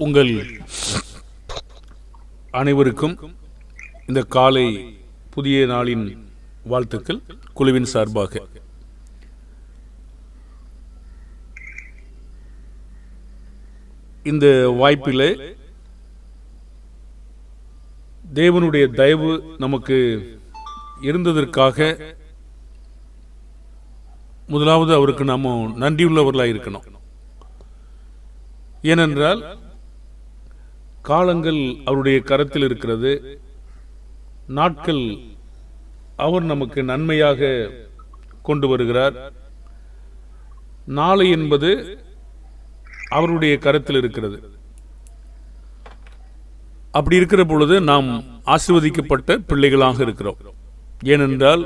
உங்கள் அனைவருக்கும் இந்த காலை புதிய நாளின் வாழ்த்துக்கள் குழுவின் சார்பாக. இந்த வாய்ப்பிலே தேவனுடைய தயவு நமக்கு இருந்ததற்காக முதலாவது அவருக்கு நாம நன்றியுள்ளவர்களாக இருக்கணும். ஏனென்றால் காலங்கள் அவருடைய கரத்தில் இருக்கிறது. நாட்கள் அவர் நமக்கு நன்மையாக கொண்டு வருகிறார். நாளை என்பது அவருடைய கரத்தில் இருக்கிறது. அப்படி இருக்கிற பொழுது நாம் ஆசீர்வதிக்கப்பட்ட பிள்ளைகளாக இருக்கிறோம். ஏனென்றால்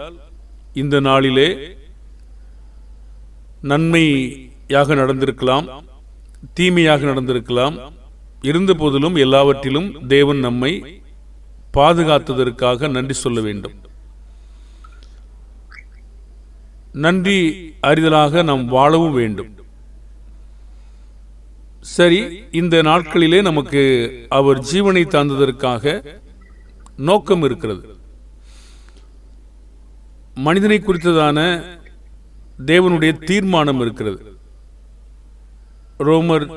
இந்த நாளிலே நன்மையாக நடந்திருக்கலாம், தீமையாக நடந்திருக்கலாம். இருந்த போதிலும் எல்லாவற்றிலும் தேவன் நம்மை பாதுகாத்ததற்காக நன்றி சொல்ல வேண்டும். நன்றி அறிதலாக நாம் வாழவும் வேண்டும். சரி, இந்த நாட்களிலே நமக்கு அவர் ஜீவனை தந்ததற்காக நோக்கம் இருக்கிறது. மனிதனை குறித்ததான தேவனுடைய தீர்மானம் இருக்கிறது. ரோமர்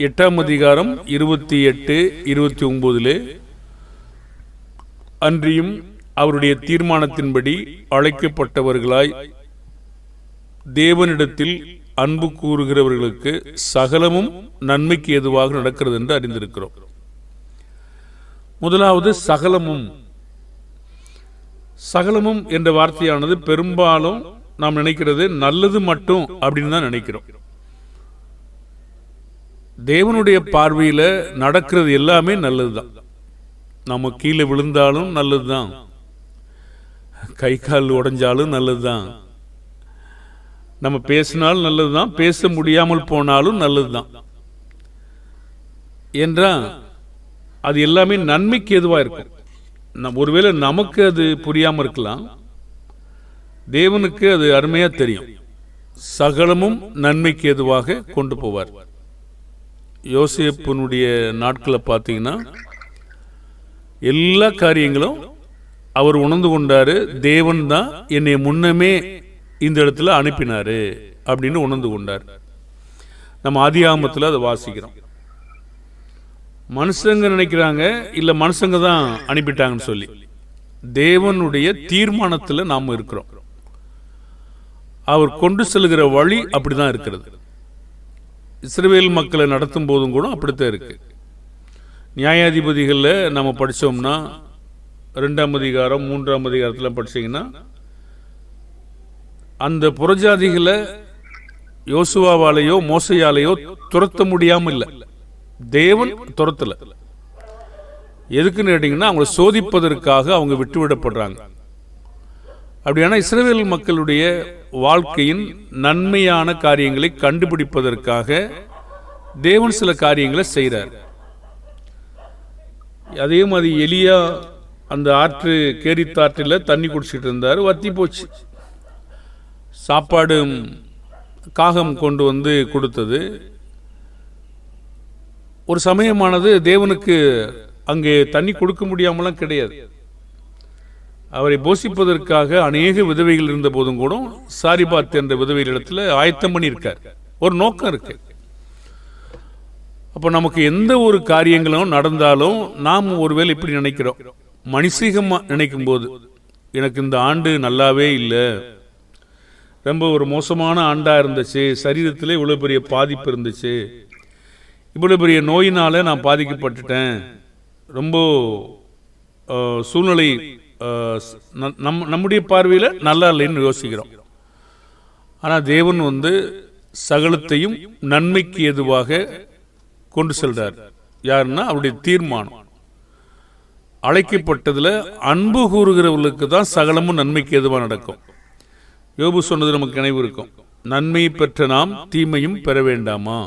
8 28, 29 அன்றியும் அவருடைய தீர்மானத்தின்படி அழைக்கப்பட்டவர்களாய் தேவனிடத்தில் அன்பு கூறுகிறவர்களுக்கு சகலமும் நன்மைக்கு ஏதுவாக நடக்கிறது என்று அறிந்திருக்கிறோம். முதலாவது சகலமும் என்ற வார்த்தையானது பெரும்பாலும் நாம் நினைக்கிறது நல்லது மட்டும் அப்படின்னு தான் நினைக்கிறோம். தேவனுடைய பார்வையில நடக்கிறது எல்லாமே நல்லதுதான். நம்ம கீழே விழுந்தாலும் நல்லதுதான், கை கால் உடைஞ்சாலும் நல்லதுதான், நம்ம பேசினாலும் நல்லதுதான், பேச முடியாமல் போனாலும் நல்லதுதான் என்றா அது எல்லாமே நன்மைக்கு எதுவா இருக்கும். ஒருவேளை நமக்கு அது புரியாம இருக்கலாம், தேவனுக்கு அது அருமையா தெரியும். சகலமும் நன்மைக்கு எதுவாக கொண்டு போவார். யோசேப்புனுடைய நாட்களை பார்த்தீங்கன்னா எல்லா காரியங்களும் அவர் உணர்ந்து கொண்டாரு. தேவன் தான் என்னை முன்னமே இந்த இடத்துல அனுப்பினாரு அப்படின்னு உணர்ந்து கொண்டார். நம்ம ஆதியாகமத்தில் அதை வாசிக்கிறோம். மனுஷங்க நினைக்கிறாங்க இல்ல மனுஷங்க தான் அனுப்பிட்டாங்கன்னு சொல்லி. தேவனுடைய தீர்மானத்தில் நாம் இருக்கிறோம். அவர் கொண்டு செல்கிற வழி அப்படிதான் இருக்கிறது. இஸ்ரவேல் மக்களை நடத்தும் போதும் கூட அப்படித்தான் இருக்கு. நியாயாதிபதிகளில் நம்ம படித்தோம்னா 2ஆம் அதிகாரம் 3ஆம் அதிகாரத்தில் படிச்சீங்கன்னா அந்த புறஜாதிகளை யோசுவாவாலேயோ மோசையாலேயோ துரத்த முடியாம இல்லை, தேவன் துரத்தல. எதுக்குன்னு கேட்டீங்கன்னா அவங்களை சோதிப்பதற்காக அவங்க விட்டுவிடப்படுறாங்க. அப்படியான இஸ்ரவேல் மக்களுடைய வாழ்க்கையின் நன்மையான காரியங்களை கண்டுபிடிப்பதற்காக தேவன் சில காரியங்களை செய்கிறார். அதே மாதிரி எலியா அந்த ஆற்று கேரித்தாற்றில் தண்ணி குடிச்சிட்டு இருந்தார், வத்தி போச்சு. சாப்பாடு காகம் கொண்டு வந்து கொடுத்தது. ஒரு சமயமானது தேவனுக்கு அங்கே தண்ணி கொடுக்க முடியாமலாம் கிடையாது. அவரை போஷிப்பதற்காக அநேக விதவைகள் இருந்த போதும் கூட சாரிபாத் என்ற விதவைகளிடத்தில் ஆயத்தம் பண்ணி இருக்கார். ஒரு நோக்கம் இருக்கு. அப்போ நமக்கு எந்த ஒரு காரியங்களும் நடந்தாலும் நாம் ஒருவேளை இப்படி நினைக்கிறோம். மனுஷிகமாக நினைக்கும் போது எனக்கு இந்த ஆண்டு நல்லாவே இல்லை, ரொம்ப ஒரு மோசமான ஆண்டாக இருந்துச்சு, சரீரத்தில் இவ்வளோ பெரிய பாதிப்பு இருந்துச்சு, இவ்வளோ பெரிய நோயினால் நான் பாதிக்கப்பட்டுட்டேன், ரொம்ப சூழ்நிலை நம்முடைய பார்வையில் நல்லா இல்லைன்னு யோசிக்கிறோம். ஆனால் தேவன் சகலத்தையும் நன்மைக்கு எதுவாக கொண்டு செல்றார். யாருன்னா அவருடைய தீர்மானம். அழைக்கப்பட்டதில் அன்பு கூறுகிறவர்களுக்கு தான் சகலமும் நன்மைக்கு எதுவாக நடக்கும். யோபு சொன்னது நமக்கு நினைவு இருக்கும், நன்மையை பெற்ற நாம் தீமையும் பெற வேண்டாமா.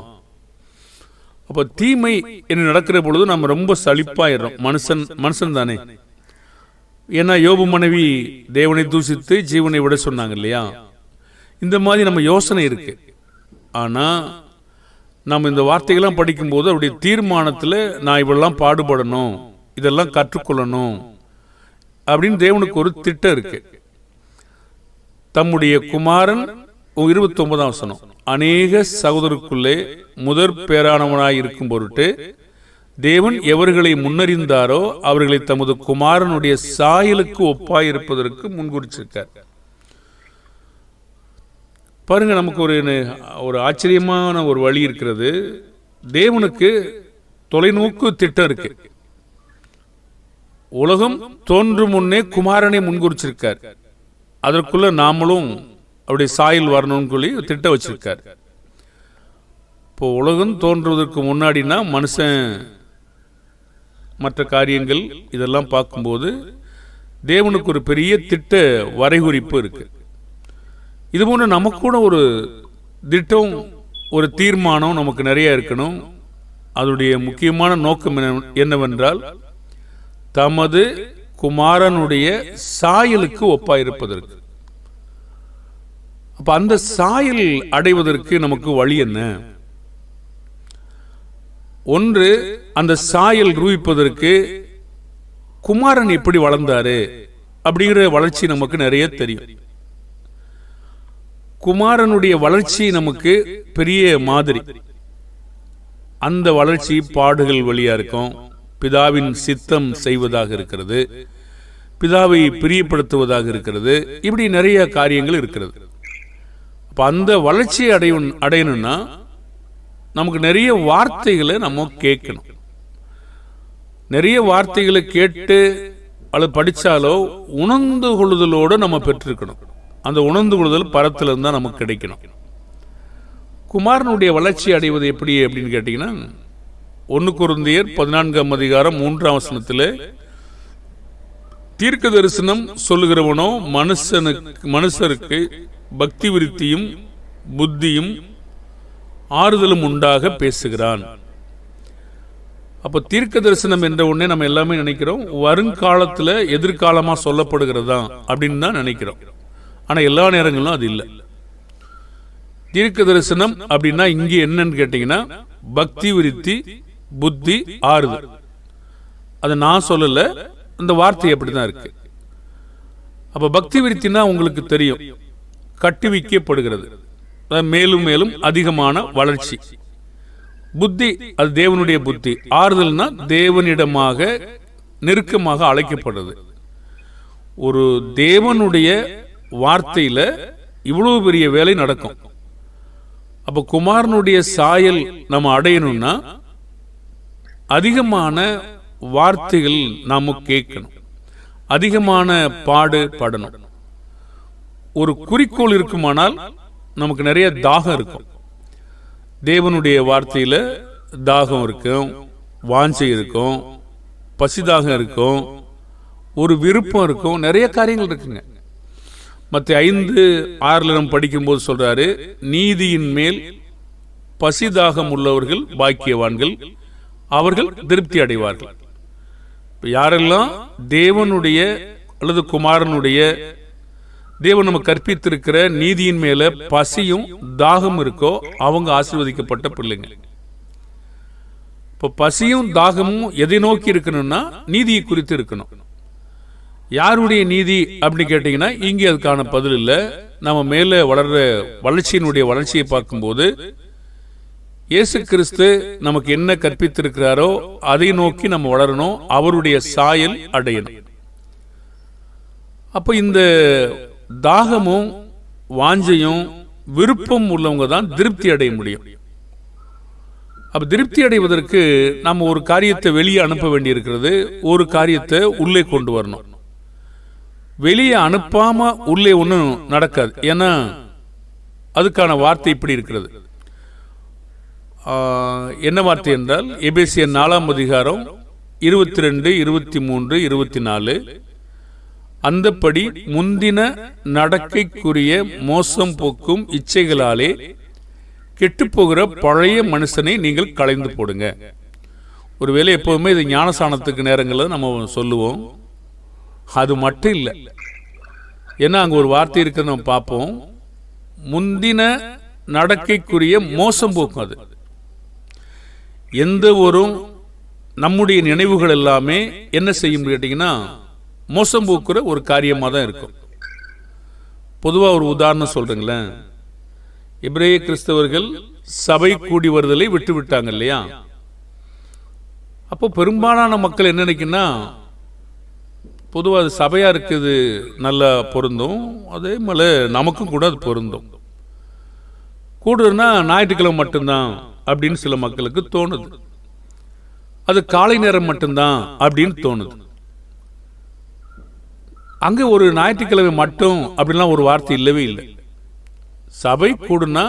அப்போ தீமை என்ன நடக்கிற பொழுது நம்ம ரொம்ப சலிப்பாயிடுறோம். மனுஷன் தானே. ஏன்னா யோபு மனைவி தேவனை தூசித்து ஜீவனை விட சொன்னாங்க இல்லையா. இந்த மாதிரி நம்ம யோசனை இருக்கு. ஆனா நாம் இந்த வார்த்தைகள்லாம் படிக்கும்போது அவருடைய தீர்மானத்தில் நான் இவெல்லாம் பாடுபடணும், இதெல்லாம் கற்றுக்கொள்ளணும் அப்படின்னு தேவனுக்கு ஒரு திட்டம் இருக்கு. தம்முடைய குமாரன் 29ஆம் வசனம், அநேக சகோதரருக்குள்ளே முதற் பேரானவனாய் இருக்கும் பொருட்டு தேவன் எவர்களை முன்னறிந்தாரோ அவர்களை தமது குமாரனுடைய சாயலுக்கு ஒப்பாயிருப்பதற்கு முன்குறிச்சிருக்கார். பாருங்க, நமக்கு ஒரு ஆச்சரியமான ஒரு வழி இருக்கிறது. தேவனுக்கு தொலைநோக்கு திட்டம் இருக்கு. உலகம் தோன்றும் முன்னே குமாரனை முன்குறிச்சிருக்கார். அதற்குள்ள நாமளும் அவருடைய சாயல் வரணும்னு சொல்லி திட்டம் வச்சிருக்கார். இப்போ உலகம் தோன்றுவதற்கு முன்னாடினா மனுஷன் மற்ற காரியங்கள் இதெல்லாம் பார்க்கும்போது தேவனுக்கு ஒரு பெரிய திட்ட வரைகுறிப்பு இருக்கு. இது போன்ற நமக்கு கூட ஒரு திட்டம், ஒரு தீர்மானம் நமக்கு நிறைய இருக்கணும். அதனுடைய முக்கியமான நோக்கம் என்னவென்றால் தமது குமாரனுடைய சாயலுக்கு ஒப்பாயிருப்பதற்கு. அப்ப அந்த சாயல் அடைவதற்கு நமக்கு வழி என்ன? ஒன்று, அந்த சாயல் ரூபிப்பதற்கு குமாரன் எப்படி வளர்ந்தாரு அப்படிங்கிற வளர்ச்சி நமக்கு நிறைய தெரியும். குமாரனுடைய வளர்ச்சி நமக்கு பெரிய மாதிரி. அந்த வளர்ச்சி பாடுகள் வழியா இருக்கும், பிதாவின் சித்தம் செய்வதாக இருக்கிறது, பிதாவை பிரியப்படுத்துவதாக இருக்கிறது, இப்படி நிறைய காரியங்கள் இருக்கிறது. அப்ப அந்த வளர்ச்சியை அடையணும்னா நமக்கு நிறைய வார்த்தைகளை நம்ம கேட்கணும். நிறைய வார்த்தைகளை கேட்டு அல்லது படிச்சாலோ உணர்ந்து கொள்ளுதலோடு நம்ம பெற்றிருக்கணும். அந்த உணர்ந்து கொள்ளுதல் பரத்திலிருந்து தான் நமக்கு கிடைக்கணும். குமாரனுடைய வளர்ச்சி அடைவது எப்படி அப்படின்னு கேட்டீங்கன்னா, 1 கொரிந்தியர் 14ஆம் அதிகாரம் 3ஆம் வசனத்தில், தீர்க்க தரிசனம் சொல்லுகிறவனோ மனுஷருக்கு பக்தி விருத்தியும் புத்தியும் ஆறுதலும் உண்டாக பேசுகிறான். அப்போ தீர்க்க தரிசனம் என்ற உடனே நம்ம எல்லாமே நினைக்கிறோம் வருங்காலத்தில் எதிர்காலமா சொல்லப்படுகிறதா அப்படின்னு தான் நினைக்கிறோம். ஆனா எல்லா நேரங்களும் அது இல்லை. தீர்க்க தரிசனம் அப்படின்னா இங்கே என்னன்னு கேட்டீங்கன்னா பக்தி விருத்தி புத்தி ஆறுதல். அதை நான் சொல்லல, அந்த வார்த்தை அப்படிதான் இருக்கு. அப்ப பக்தி விருத்தினா உங்களுக்கு தெரியும், கட்டுவிக்கப்படுகிறது, மேலும் மேலும் அதிகமான வளர்ச்சி. புத்தி அது தேவனுடைய புத்தி. ஆறுதல்னா தேவனிடமாக நெருக்கமாக அழைக்கப்படுறது. ஒரு தேவனுடைய வார்த்தையில இவ்வளவு பெரிய வேலை நடக்கும். அப்ப குமாரனுடைய சாயல் நம்ம அடையணும்னா அதிகமான வார்த்தைகள் நாம கேட்கணும், அதிகமான பாடணும். ஒரு குறிக்கோள் இருக்குமானால் நமக்கு நிறைய தாகம் இருக்கும். தேவனுடைய வார்த்தையில தாகம் இருக்கும், வாஞ்சை இருக்கும், பசிதாகம் இருக்கும், ஒரு விருப்பம் இருக்கும், நிறைய காரியங்கள் இருக்குங்க. மத்த 5:6 நம்ம படிக்கும்போது சொல்றாரு, நீதியின் மேல் பசிதாகம் உள்ளவர்கள் பாக்கியவான்கள், அவர்கள் திருப்தி அடைவார்கள். யாரெல்லாம் தேவனுடைய அல்லது குமாரனுடைய தேவன் நம்ம கற்பித்திருக்கிற நீதியின் மேல பசியும் தாகம் இருக்கோ அவங்க ஆசீர்வதிக்கப்பட்ட பிள்ளைங்க. இப்போ பசியும் தாகமும் எதை நோக்கி இருக்கணும்னா நீதியை குறித்து இருக்கணும். யாருடைய நீதி அப்படின்னு கேட்டீங்கன்னா இங்கே அதுக்கான பதில் இல்லை. நம்ம மேல வளர்ற வளர்ச்சியை பார்க்கும்போது இயேசு கிறிஸ்து நமக்கு என்ன கற்பித்திருக்கிறாரோ அதை நோக்கி நம்ம வளரணும், அவருடைய சாயல் அடையணும். அப்ப இந்த தாகமும் வாஞ்சையும் விருப்பம் உள்ளவங்க தான் திருப்தி அடைய முடியும். அப்ப திருப்தி அடைவதற்கு நம்ம ஒரு காரியத்தை வெளியே அனுப்ப வேண்டி இருக்கிறது, ஒரு காரியத்தை உள்ளே கொண்டு வரணும். வெளியே அனுப்பாம உள்ளே ஒன்றும் நடக்காது. ஏன்னா அதுக்கான வார்த்தை இப்படி இருக்கிறது. என்ன வார்த்தை என்றால் எபேசியர் 4ஆம் அதிகாரம் 22, 23, 24, அந்தப்படி முந்தின நடக்கைக்குரிய மோசம் போக்கும் இச்சைகளாலே கெட்டுப்போகிற பழைய மனுஷனை நீங்கள் களைந்து போடுங்க. ஒருவேளை எப்போதுமே இது ஞானசானத்துக்கு நேரங்களில் நம்ம சொல்லுவோம். அது மட்டும் இல்லை, ஏன்னா அங்கே ஒரு வார்த்தை இருக்கு, நம்ம பார்ப்போம். முந்தின நடக்கைக்குரிய மோசம் போக்கும். அது எந்த ஒரு நம்முடைய நினைவுகள் எல்லாமே என்ன செய்யும் கேட்டீங்கன்னா மோசம் போக்குற ஒரு காரியமாக தான் இருக்கும். பொதுவாக ஒரு உதாரணம் சொல்றீங்களேன், எபிரேய கிறிஸ்தவர்கள் சபை கூடி வருதலை விட்டு விட்டாங்க இல்லையா? அப்போ பெரும்பாலான மக்கள் என்ன நினைக்குன்னா, பொதுவாக அது சபையா இருக்குது நல்லா பொருந்தும், அதே மாதிரி நமக்கும் கூட அது பொருந்தும். கூடுனா ஞாயிற்றுக்கிழமை மட்டும்தான் அப்படின்னு சில மக்களுக்கு தோணுது. அது காலை நேரம் மட்டும்தான் அப்படின்னு தோணுது. அங்கே ஒரு ஞாயிற்றுக்கிழமை மட்டும் அப்படின்லாம் ஒரு வார்த்தை இல்லவே இல்லை. சபை கூடுனா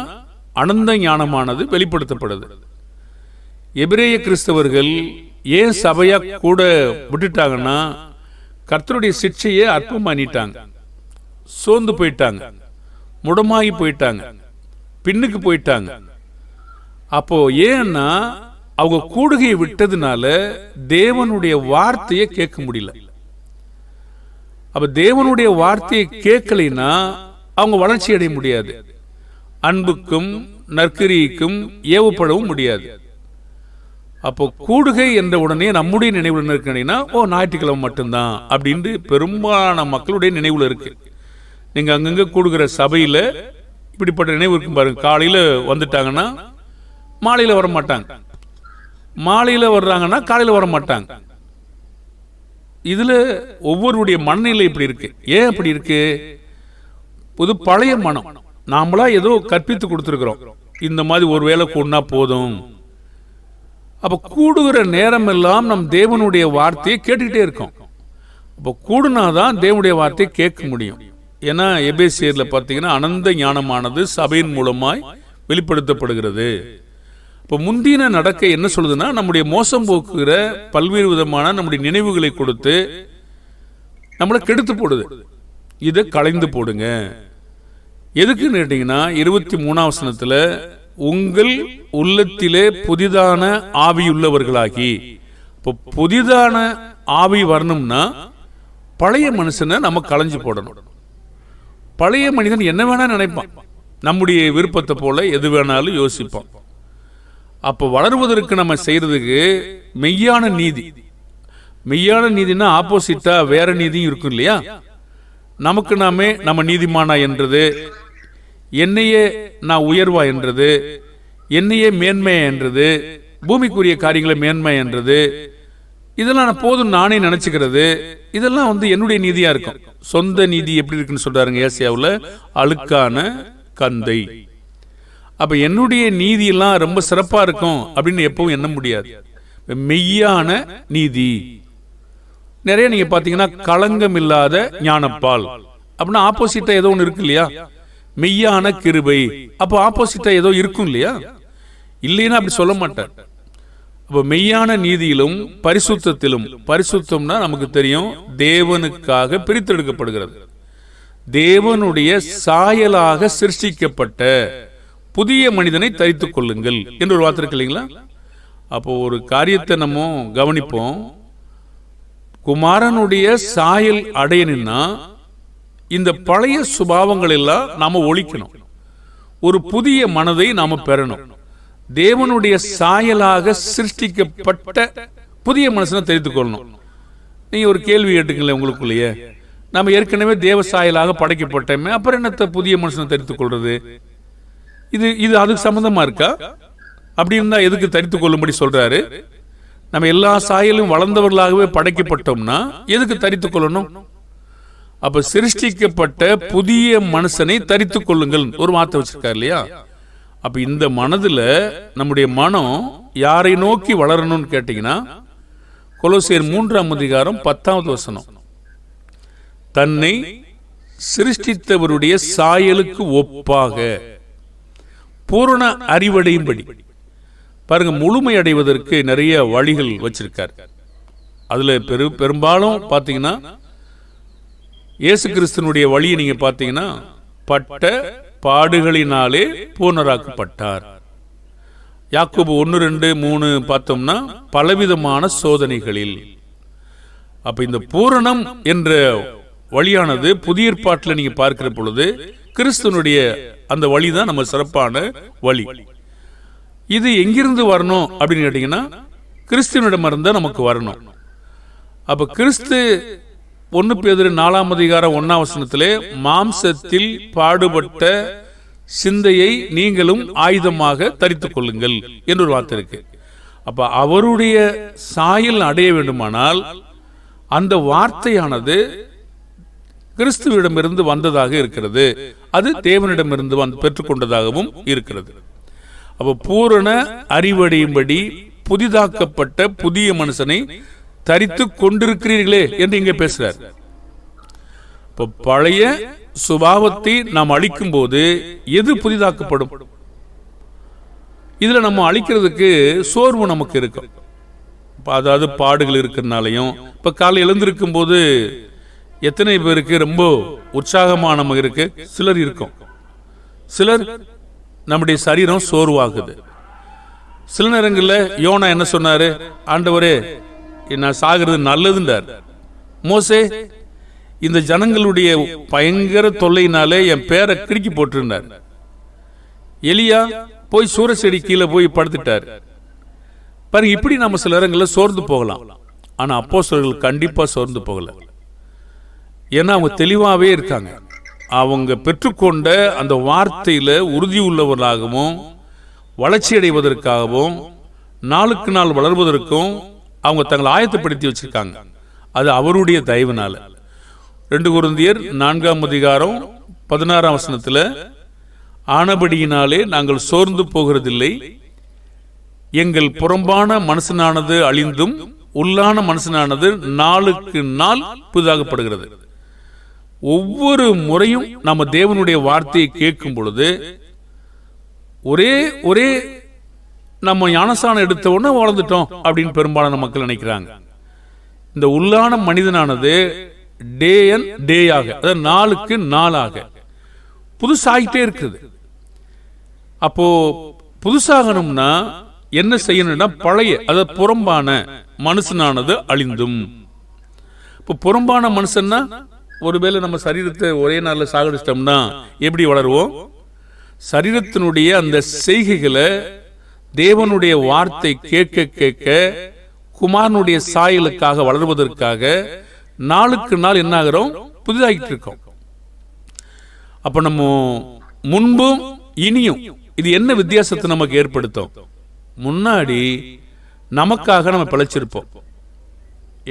அனந்த ஞானமானது வெளிப்படுத்தப்படுது. எபிரேய கிறிஸ்தவர்கள் ஏன் சபையா கூட விட்டுட்டாங்கன்னா, கர்த்தருடைய சிட்சையை அற்பம் பண்ணிட்டாங்க, சோர்ந்து போயிட்டாங்க, முடமாகி போயிட்டாங்க, பின்னுக்கு போயிட்டாங்க. அப்போ ஏன்னா அவங்க கூடுகையை விட்டதுனால தேவனுடைய வார்த்தையை கேட்க முடியல. அப்ப தேவனுடைய வார்த்தையை கேட்கலைன்னா அவங்க வளர்ச்சி அடைய முடியாது, அன்புக்கும் நற்கிரிக்கும் ஏவப்படவும் முடியாது. அப்போ கூடுகை என்ற உடனே நம்முடைய நினைவுல இருக்குன்னா, ஓ ஞாயிற்றுக்கிழமை மட்டும்தான் அப்படின்ட்டு பெரும்பாலான மக்களுடைய நினைவுல இருக்கு. நீங்க அங்கங்க கூடுகிற சபையில இப்படிப்பட்ட நினைவு இருக்கும் பாருங்க. காலையில வந்துட்டாங்கன்னா மாலையில வர மாட்டாங்க, மாலையில வர்றாங்கன்னா காலையில வர மாட்டாங்க. இதுல ஒவ்வொருடைய மனநிலை இப்படி இருக்கு. ஏன் அப்படி இருக்கு? புது பழைய மனம், நாமளா ஏதோ கற்பித்து கொடுத்துருக்கிறோம், இந்த மாதிரி ஒரு வேளை கூடுனா போதும். அப்ப கூடுகிற நேரம் எல்லாம் நம் தேவனுடைய வார்த்தையை கேட்டுக்கிட்டே இருக்கோம். அப்போ கூடுனாதான் தேவனுடைய வார்த்தையை கேட்க முடியும். ஏன்னா எபேசியர்ல பார்த்தீங்கன்னா அனந்த ஞானமானது சபையின் மூலமாய் வெளிப்படுத்தப்படுகிறது. இப்போ முந்தின நடக்கை என்ன சொல்லுதுன்னா, நம்முடைய மோசம் போக்குகிற பல்வேறு விதமான நம்முடைய நினைவுகளை கொடுத்து நம்மளை கெடுத்து போடுது. இதை களைந்து போடுங்க. எதுக்குன்னு கேட்டீங்கன்னா 23ஆம் வசனத்துல, உங்கள் உள்ளத்திலே புதிதான ஆவியுள்ளவர்களாகி. இப்போ புதிதான ஆவி வரணும்னா பழைய மனுஷனை நம்ம களைஞ்சு போடணும். பழைய மனிதன் என்ன வேணா நினைப்பான், நம்முடைய விருப்பத்தை போல எது வேணாலும் யோசிப்பான். அப்போ வளருவதற்கு நம்ம செய்யறதுக்கு மெய்யான நீதி, மெய்யான நீதினா ஆப்போசிட்டா வேற நீதியும் இருக்கும் இல்லையா? நமக்கு நாமே நம்ம நீதிமானா என்றது, என்னையே நான் உயர்வா என்றது, என்னையே மேன்மை என்றது, பூமிக்குரிய காரியங்களை மேன்மை என்றது, இதெல்லாம் நான் போதும் நானே நினைச்சுக்கிறது, இதெல்லாம் என்னுடைய நீதியா இருக்கும். சொந்த நீதி எப்படி இருக்குன்னு சொல்றாருங்க ஏசாயாவுல, அழுக்கான கந்தை. அப்ப என்னுடைய நீதி எல்லாம் ரொம்ப சிறப்பா இருக்கும் அப்படின்னு எப்பவும் எண்ண முடியாது. மெய்யான நீதி நிறைய நீங்க பாத்தீங்கன்னா களங்கம் இல்லாத ஞானப்பால் அப்படின்னா ஆப்போசிட்டா ஏதோ ஒன்று இருக்கு இல்லையா? மெய்யான கிருபை, அப்போ ஆப்போசிட்டா ஏதோ இருக்கும் இல்லையா? இல்லைன்னா அப்படி சொல்ல மாட்டார். அப்போ மெய்யான நீதியிலும் பரிசுத்தத்திலும், பரிசுத்தம்னா நமக்கு தெரியும் தேவனுக்காக பிரித்தெடுக்கப்படுகிறது, தேவனுடைய சாயலாக சிருஷ்டிக்கப்பட்ட புதிய மனிதனை தரித்துக் கொள்ளுங்கள் என்று ஒரு வார்த்தை இருக்கு இல்லைங்களா? அப்போ ஒரு காரியத்தை நம்ம கவனிப்போம், குமாரனுடைய சாயல் அடையணும்னா இந்த பழைய சுபாவங்கள் எல்லாம் நாம ஒழிக்கணும், ஒரு புதிய மனதை நாம பெறணும். தேவனுடைய சாயலாக சிருஷ்டிக்கப்பட்ட புதிய மனுஷனை தெரிந்து கொள்ளணும். நீங்க ஒரு கேள்வி கேட்டுக்கல உங்களுக்குள்ளேயே, நம்ம ஏற்கனவே தேவ சாயலாக படைக்கப்பட்டோமே, அப்புறம் என்னத்தை புதிய மனுஷனை தெரிந்து கொள்றது? இது அதுக்கு சம்பந்தமா இருக்கா? அப்படி இருந்தா எதுக்கு தரித்து கொள்ளும்படி சொல்றாரு? நம்ம எல்லா சாயலும் வளர்ந்தவர்களாகவே படைக்கப்பட்டோம்னா எதுக்கு தரித்து கொள்ளணும்? அப்ப சிருஷ்டிக்கப்பட்ட புதிய மனுஷனை தரித்து கொள்ளுங்கள் ஒரு வார்த்தை வச்சிருக்காரு இல்லையா? அப்ப இந்த மனதுல நம்முடைய மனம் யாரை நோக்கி வளரணும்னு கேட்டீங்கன்னா, கொலோசியர் 3ஆம் அதிகாரம் 10வது வசனம், தன்னை சிருஷ்டித்தவருடைய சாயலுக்கு ஒப்பாக பூரண அறிவடையும்படி. பாருங்க, முழுமை அடைவதற்கு நிறைய வழிகள் வச்சிருக்கார். அதுல பெரும்பாலும் பாத்தீங்கன்னா இயேசு கிறிஸ்துனுடைய வழியை நீங்க பாத்தீங்கன்னா, பட்ட பாடுகளினாலே பூர்ணராக்கப்பட்டார். யாக்கோபு 1:2-3 பார்த்தோம்னா பலவிதமான சோதனைகளில். அப்ப இந்த பூரணம் என்ற வழியானது புதிய ஏற்பாட்டில் நீங்க பார்க்கிற பொழுது கிறிஸ்துனுடைய அந்த வழிதான் நம்ம சிறப்பான வழி. இது எங்கிருந்து வரணும் அப்படின்னு கேட்டீங்கன்னா கிறிஸ்துவனிடமிருந்து நமக்கு வரணும். அப்ப கிறிஸ்து 1 பேதுரு 4:1 மாம்சத்தில் பாடுபட்ட சிந்தையை நீங்களும் ஆயுதமாக தரித்துக் கொள்ளுங்கள் என்று ஒரு வார்த்தை இருக்கு. அப்ப அவருடைய சாயல் அடைய வேண்டுமானால் அந்த வார்த்தையானது கிறிஸ்துவிடமிருந்து வந்ததாக இருக்கிறது, அது தேவனிடமிருந்து பெற்றுக்கொண்டதாகவும் இருக்கிறது. அப்ப பூரண அறிவடையும்படி புதிதாக்கப்பட்ட புதிய மனுஷனை தரித்து கொண்டிருக்கிறீர்களே என்று இங்கே பேசுறார். இப்ப பழைய சுபாவத்தை நாம் அழிக்கும் போது எது புதிதாக்கப்படும்? இதுல நம்ம அழிக்கிறதுக்கு சோர்வு நமக்கு இருக்கும். அதாவது பாடுகள் இருக்கிறதுனாலையும், இப்ப காலை எழுந்திருக்கும் போது எத்தனை பேருக்கு ரொம்ப உற்சாகமான நம்ம இருக்கு? சிலர் இருக்கும். சிலர் நம்முடைய சரீரம் சோர்வாகுது. சில நேரங்களில் யோனா என்ன சொன்னாரு? ஆண்டவரே, நான் சாகிறது நல்லதுன்றார். மோசே இந்த ஜனங்களுடைய பயங்கர தொல்லையினாலே என் பேரை கிறுக்கி போட்டிருந்தார். எலியா போய் சூரசெடி கீழே போய் படுத்துட்டார். பாருங்க, இப்படி நம்ம சில நேரங்களில் சோர்ந்து போகலாம். ஆனா அப்போஸ்தலர்கள் கண்டிப்பா சோர்ந்து போகல. ஏன்னா அவங்க தெளிவாவே இருக்காங்க. அவங்க பெற்றுக்கொண்ட அந்த வார்த்தையில உறுதி உள்ளவர்களாகவும் வளர்ச்சி அடைவதற்காகவும் நாளுக்கு நாள் வளர்வதற்கும் அவங்க தங்களை ஆயத்தப்படுத்தி வச்சிருக்காங்க. அது அவருடைய தயவுனால. 2 கொரிந்தியர் 4:16 ஆனபடியினாலே நாங்கள் சோர்ந்து போகிறதில்லை. எங்கள் புறம்பான மனுஷனானது அழிந்தும் உள்ளான மனுஷனானது நாளுக்கு நாள் புதிதாகப்படுகிறது. ஒவ்வொரு முறையும் நம்ம தேவனுடைய வார்த்தையை கேட்கும் பொழுது ஒரே நம்ம ஞானஸ்நானம் எடுத்த உடனே வளர்ந்துட்டோம் அப்படின்னு பெரும்பாலான மக்கள் நினைக்கிறாங்க. இந்த உள்ளான மனிதனானது டே அண்ட் டேயாக, அதாவது நாளுக்கு நாளாக புதுசாகிட்டே இருக்குது. அப்போ புதுசாகணும்னா என்ன செய்யணும்னா பழைய, அதாவது புறம்பான மனுஷனானது அழிந்தும். இப்போ புறம்பான மனுஷன்னா ஒருவேளை நம்ம சரீரத்தை ஒரே நாளில் சாகடிச்சிட்டோம்னா எப்படி வளருவோம்? சரீரத்தினுடைய அந்த செய்கைகளை தேவனுடைய வார்த்தை கேட்க கேட்க குமாரனுடைய சாயலுக்காக வளர்வதற்காக நாளுக்கு நாள் என்ன ஆகிறோம்? புதிதாகிட்டு இருக்கோம். அப்ப நம்ம முன்பும் இனியும் இது என்ன வித்தியாசத்தை நமக்கு ஏற்படுத்தும்? முன்னாடி நமக்காக நம்ம பிழைச்சிருப்போம்.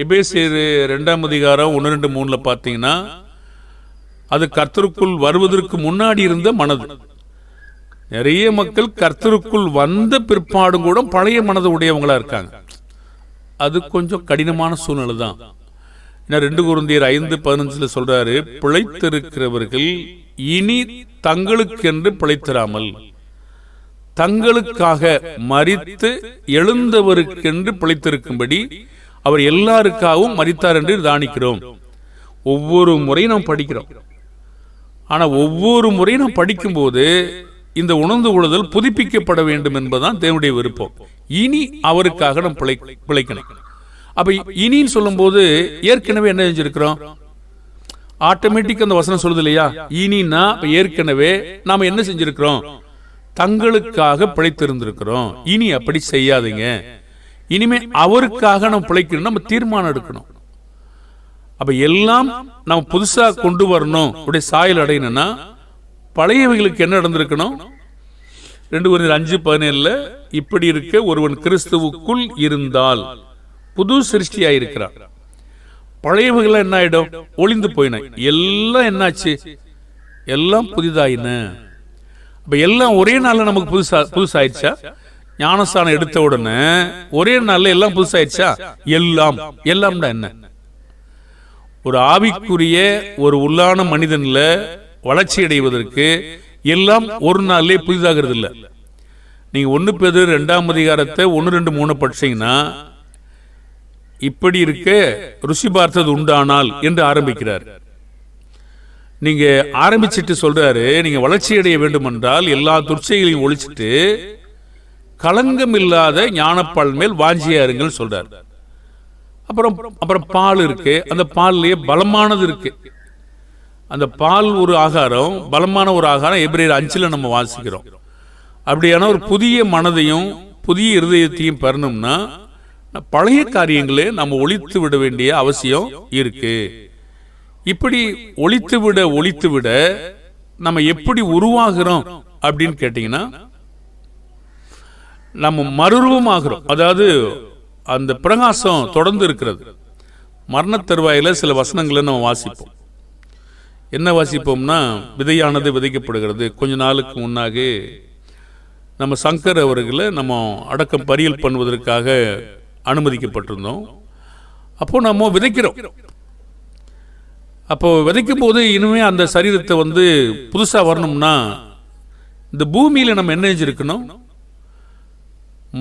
எபேசியர் 2:1-3 பார்த்தீங்கன்னா அது கர்த்தருக்குள் வருவதற்கு முன்னாடி இருந்த மனது. நிறைய மக்கள் கர்த்தருக்குள் வந்த பிற்பாடும் கூட பழைய மனது உடையவங்களா இருக்காங்க. அது கொஞ்சம் கடினமான சூழ்நிலை தான். 2 கொரிந்தியர் 5:15 சொல்றாரு, பிழைத்திருக்கிறவர்கள் இனி தங்களுக்கென்று பிழைத்திராமல் தங்களுக்காக மரித்து எழுந்தவருக்கென்று பிழைத்திருக்கும்படி அவர் எல்லாருக்காகவும் மரித்தார் என்று தானிக்கிறோம். ஒவ்வொரு முறையும் நாம் படிக்கிறோம். ஆனா ஒவ்வொரு முறையும் நாம் படிக்கும் போது இந்த உணர்ந்து கொள்ளுதல் புதுப்பிக்கப்பட வேண்டும் என்பதுதான் தேவனுடைய விருப்பம். இனி அவருக்காக நாம் பிழைக்கணும். அப்ப இனின்னு சொல்லும் போது ஏற்கனவே என்ன செஞ்சிருக்கிறோம்? ஆட்டோமேட்டிக் அந்த வசனம் சொல்லுது இல்லையா? இனினா ஏற்கனவே நாம என்ன செஞ்சிருக்கிறோம்? தங்களுக்காக பிழைத்திருந்திருக்கிறோம். இனி அப்படி செய்யாதீங்க. இனிமே அவருக்காக நம்ம பிழைக்கணும், நம்ம தீர்மானம் எடுக்கணும். அப்ப எல்லாம் நம்ம புதுசா கொண்டு வரணும், அப்படியே சாயல் அடையணும்னா பழையவைகளுக்கு என்ன நடந்திருக்கணும்? 2 கொரிந்தியர் 5:17 இப்படி இருக்க ஒருவன் கிறிஸ்துவுக்குள் இருந்தால் புது சிருஷ்டியாயிருக்கிறான். பழையவைகள் என்ன ஆயிடும்? ஒளிந்து போயின. எல்லாம் என்னாச்சு? எல்லாம் புதிதாயின. அப்ப எல்லாம் ஒரே நாள்ல நமக்கு புதுசாயிடுச்சா? ஞானஸ்நானம் எடுத்த உடனே ஒரே நாள்ல எல்லாம் புதுசாயிடுச்சா? எல்லாம் என்ன? ஒரு ஆவிக்குரிய ஒரு உள்ளான மனிதன்ல வளர்ச்சி அடைவதற்கு எல்லாம் ஒரு நாள்லே புதிதாகிறது இல்லை. நீங்க 1 பேதுரு 2:1-3 படிச்சீங்கன்னா இப்படி இருக்க ருசி பார்த்தது உண்டானால் என்று ஆரம்பிக்கிறார். நீங்க ஆரம்பிச்சுட்டு சொல்றாரு, நீங்க வளர்ச்சி அடைய வேண்டும் என்றால் எல்லா துர்ச்சைகளையும் ஒழிச்சிட்டு களங்கம் இல்லாத ஞானப்பால் மேல் வாஞ்சியாருங்கள் சொல்றாரு. அப்புறம் பால் இருக்கு. அந்த பால்லையே பலமானது இருக்கு. அந்த பால் ஒரு ஆகாரம், பலமான ஒரு ஆகாரம். எபிரேயர் 5 நம்ம வாசிக்கிறோம். அப்படியான ஒரு புதிய மனதையும் புதிய இருதயத்தையும் பெறணும்னா பழைய காரியங்களே நம்ம ஒழித்து விட வேண்டிய அவசியம் இருக்கு. இப்படி ஒழித்து விட நம்ம எப்படி உருவாகிறோம் அப்படின்னு கேட்டீங்கன்னா, நம்ம மறுரூபமாகிறோம். அதாவது அந்த பிரகாசம் தொடர்ந்து இருக்கிறது. மரண தருவாயில சில வசனங்களை நம்ம வாசிப்போம். என்ன வாசிப்போம்னா, விதையானது விதைக்கப்படுகிறது. கொஞ்ச நாளுக்கு முன்னாக நம்ம சங்கர் அவர்களை நம்ம அடக்கம் பரியல் பண்ணுவதற்காக அனுமதிக்கப்பட்டிருந்தோம். அப்போ நம்ம விதைக்கிறோம். அப்போ விதைக்கும் போது இனிமே அந்த சரீரத்தை புதுசாக வரணும்னா இந்த பூமியில் நம்ம என்ன செஞ்சிருக்கணும்?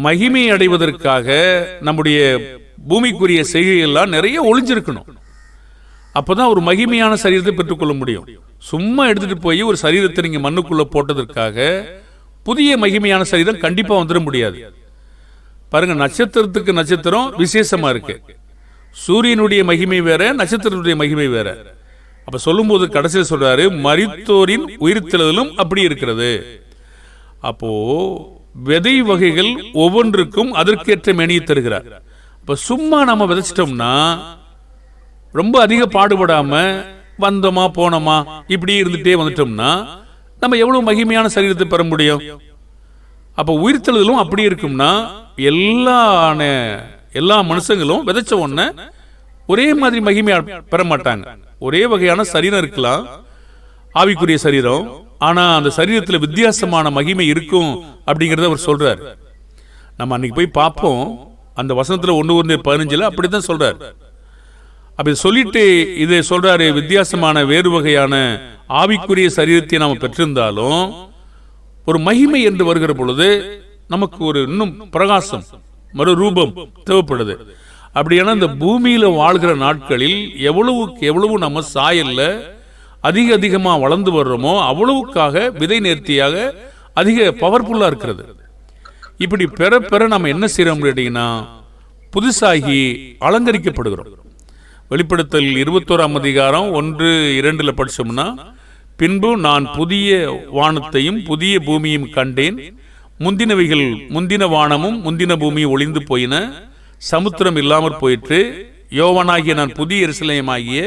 மகிமை அடைவதற்காக நம்முடைய பூமிக்குரிய செய்கையெல்லாம் நிறைய ஒளிஞ்சிருக்கணும். அப்போதான் ஒரு மகிமையான சரீரத்தை பெற்றுக்கொள்ள முடியும். சும்மா எடுத்துட்டு போய் ஒரு சரீரத்தை நீங்க மண்ணுக்குள்ள போட்டதற்காக புதிய மகிமையான சரீரம் கண்டிப்பா வந்துட முடியாது. பாருங்க, நட்சத்திரத்துக்கு நட்சத்திரம் விசேஷமா இருக்கு. சூரியனுடைய மகிமை வேற, நட்சத்திரத்துடைய மகிமை வேற. அப்ப சொல்லும் போது கடைசியில் சொல்றாரு, மரித்தோரின் உயிர்த்தெழுதலும் அப்படி இருக்கிறது. அப்போ விதை வகைகள் ஒவ்வொன்றுக்கும் அதற்கேற்ற மேனியை தருகிறார். இப்ப சும்மா நம்ம விதைச்சிட்டோம்னா, ரொம்ப அதிக பாடுபடாம வந்தோமா போனோமா இப்படி இருந்துட்டே வந்துட்டோம்னா நம்ம எவ்வளவு மகிமையான சரீரத்தை பெற முடியும்? அப்ப உயிர்த்தெழுதலும் அப்படி இருக்கும்னா, எல்லா மனுஷங்களும் விதைச்ச உடனே ஒரே மாதிரி மகிமையா பெற மாட்டாங்க. ஒரே வகையான சரீரம் இருக்கலாம், ஆவிக்குரிய சரீரம். ஆனா அந்த சரீரத்தில் வித்தியாசமான மகிமை இருக்கும் அப்படிங்கறத அவர் சொல்றாரு. நம்ம அன்னைக்கு போய் பார்ப்போம். அந்த வசனத்துல 1:15 அப்படித்தான் சொல்றாரு. அப்படி சொல்லிட்டு இதை சொல்றாரு, வித்தியாசமான வேறு வகையான ஆவிக்குரிய சரீரத்தை நாம் பெற்றிருந்தாலும் ஒரு மகிமை என்று வருகிற பொழுது நமக்கு ஒரு இன்னும் பிரகாசம், மறு ரூபம் தேவைப்படுது. அப்படியான இந்த பூமியில வாழ்கிற நாட்களில் எவ்வளவு நம்ம சாயல்ல அதிகமா வளர்ந்து வர்றோமோ அவ்வளவுக்காக விதை நேர்த்தியாக அதிக பவர்ஃபுல்லா இருக்கிறது. இப்படி பெற நம்ம என்ன செய்யறோம் கேட்டீங்கன்னா, புதுசாகி அலங்கரிக்கப்படுகிறோம். வெளிப்படுத்தல் 21ஆம் அதிகாரம் 1-2 படிச்சோம்னா, பின்பு நான் புதிய வானத்தையும் புதிய பூமியும் கண்டேன். முந்தின வானமும் முந்தின பூமியும் ஒளிந்து போயின, சமுத்திரம் இல்லாமற் போயிற்று. யோவானாகிய நான் புதிய எருசலேமாகிய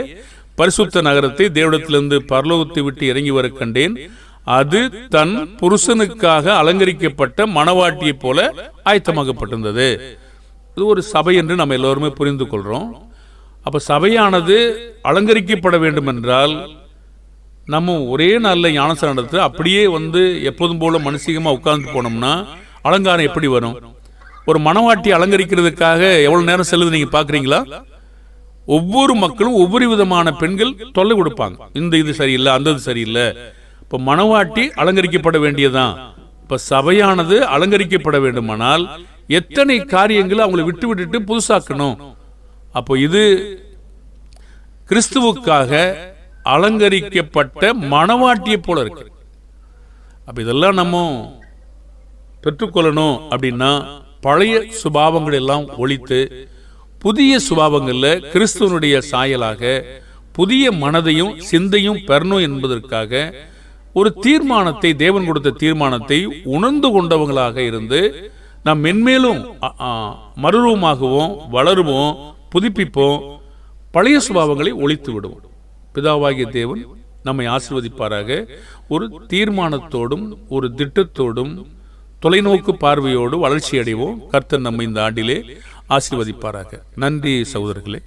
பரிசுத்த நகரத்தை தேவனிடத்திலிருந்து பரலோகத்தை விட்டு இறங்கி வர கண்டேன். அது தன் புருஷனுக்காக அலங்கரிக்கப்பட்ட மணவாட்டியை போல ஆயத்தமாகப்பட்டிருந்தது. இது ஒரு சபை என்று நம்ம எல்லோருமே புரிந்து கொள்றோம். அப்ப சபையானது அலங்கரிக்கப்பட வேண்டும் என்றால் நம்ம ஒரே நாள்ல ஞானஸ்நானம் நடத்த அப்படியே எப்போதும் போல மனசிகமா உட்கார்ந்து போனோம்னா அலங்காரம் எப்படி வரும்? ஒரு மணவாட்டி அலங்கரிக்கிறதுக்காக எவ்வளவு நேரம் செல்லுது நீங்க பாக்குறீங்களா? ஒவ்வொரு மக்களும் ஒவ்வொரு விதமான பெண்கள் தொல்லை கொடுப்பாங்க. இது சரியில்லை, அந்த சரியில்லை. இப்ப மணவாட்டி அலங்கரிக்கப்பட வேண்டியதான். இப்ப சபையானது அலங்கரிக்கப்பட வேண்டுமானால் எத்தனை காரியங்களை அவங்களை விட்டுட்டு புதுசாக்கணும். அப்போ இது கிறிஸ்துவுக்காக அலங்கரிக்கப்பட்ட மணவாட்டியை போல இருக்கு. அப்ப இதெல்லாம் நம்ம பெற்றுக்கொள்ளணும் அப்படின்னா பழைய சுபாவங்கள் எல்லாம் ஒழித்து புதிய சுபாவங்கள்ல கிறிஸ்துவனுடைய சாயலாக புதிய மனதையும் சிந்தையும் பெறணும் என்பதற்காக ஒரு தீர்மானத்தை, தேவன் கொடுத்த தீர்மானத்தை உணர்ந்து கொண்டவங்களாக இருந்து நாம் மென்மேலும் மறுரூபமாகவும் வளருவோம், புதுப்பிப்போம், பழைய சுபாவங்களை ஒழித்து விடுவோம். பிதாவாகிய தேவன் நம்மை ஆசீர்வதிப்பாராக. ஒரு தீர்மானத்தோடும் ஒரு திட்டத்தோடும் தொலைநோக்கு பார்வையோடு வளர்ச்சி அடைவோம். கர்த்தர் நம்மை இந்த ஆண்டிலே ஆசீர்வதிப்பாராக. நன்றி சகோதரர்களே.